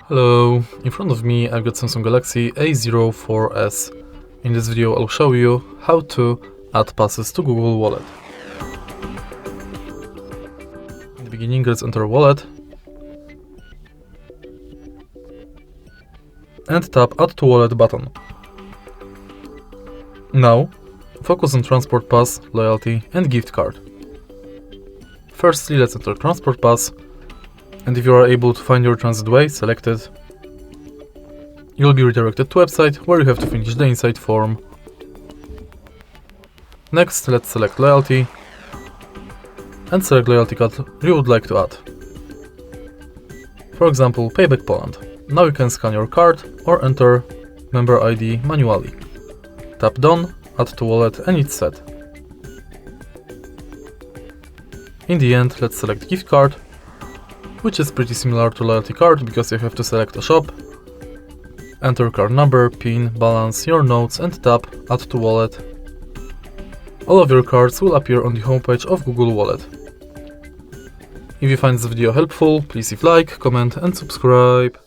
Hello, in front of me I've got Samsung Galaxy A04s. In this video I'll show you how to add passes to Google Wallet. In the beginning, let's enter Wallet and tap Add to Wallet button. Now, focus on Transport Pass, Loyalty and Gift Card. Firstly, let's enter Transport Pass, and if you are able to find your transit way, select it. You'll be redirected to a website where you have to finish the inside form. Next, let's select Loyalty and select loyalty card you would like to add. For example, Payback Poland. Now you can scan your card or enter member ID manually. Tap Done, Add to Wallet and it's set. In the end, let's select Gift Card, which is pretty similar to loyalty card because you have to select a shop, enter card number, PIN, balance, your notes and tap Add to Wallet. All of your cards will appear on the homepage of Google Wallet. If you find this video helpful, please leave a like, comment and subscribe.